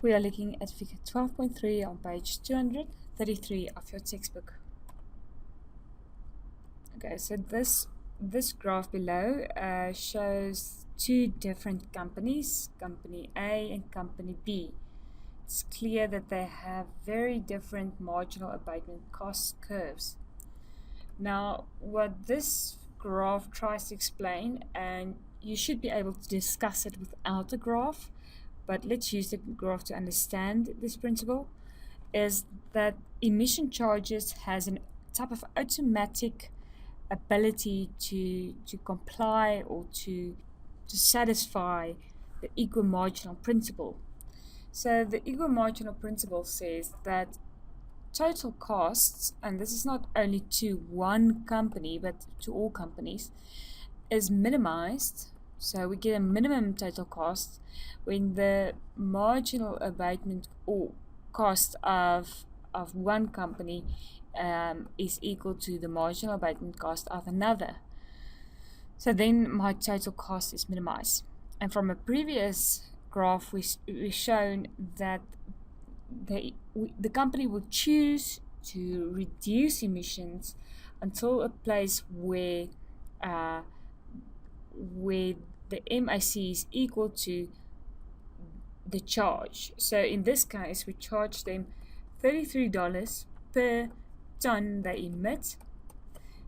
We are looking at figure 12.3 on page 233 of your textbook. Okay, so this graph below shows two different companies, company A and company B. It's clear that they have very different marginal abatement cost curves. Now, what this graph tries to explain, and you should be able to discuss it without a graph, but let's use the graph to understand this principle, is that emission charges has a type of automatic ability to comply or to satisfy the equimarginal principle. So the equimarginal principle says that total costs, and this is not only to one company but to all companies, is minimized. So we get a minimum total cost when the marginal abatement or cost of one company is equal to the marginal abatement cost of another. So then my total cost is minimized. And from a previous graph, we've shown that the company will choose to reduce emissions until a place where the MAC is equal to the charge. So in this case, we charge them $33 per ton they emit,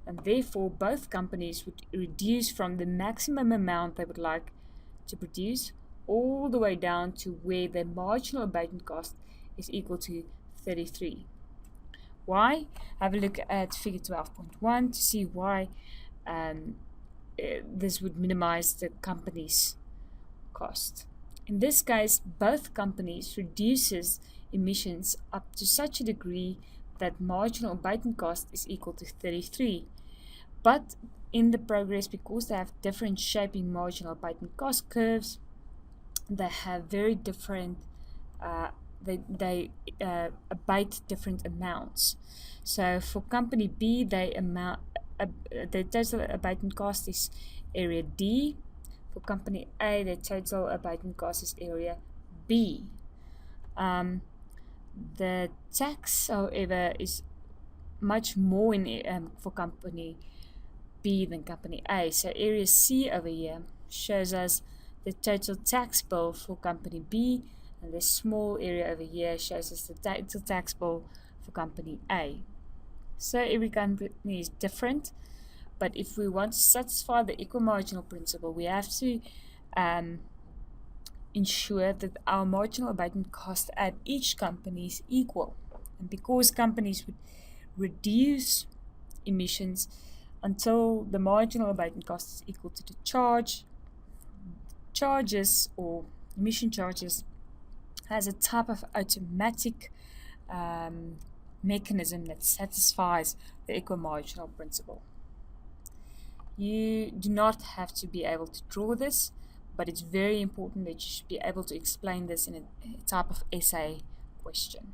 and therefore both companies would reduce from the maximum amount they would like to produce all the way down to where the marginal abatement cost is equal to 33. Why? Have a look at figure 12.1 to see why this would minimize the company's cost. In this case, both companies reduces emissions up to such a degree that marginal abatement cost is equal to 33. But in the progress, because they have different shaping marginal abatement cost curves, they have very different they abate different amounts. So for company B, the total abatement cost is area D. For company A, the total abatement cost is area B. The tax, however, is much more for company B than company A. So area C over here shows us the total tax bill for company B, and this small area over here shows us the total tax bill for company A. So every company is different, but if we want to satisfy the equimarginal principle, we have to ensure that our marginal abatement cost at each company is equal. And because companies would reduce emissions until the marginal abatement cost is equal to the charges or emission charges has a type of automatic mechanism that satisfies the equimarginal principle. You do not have to be able to draw this, but it's very important that you should be able to explain this in a type of essay question.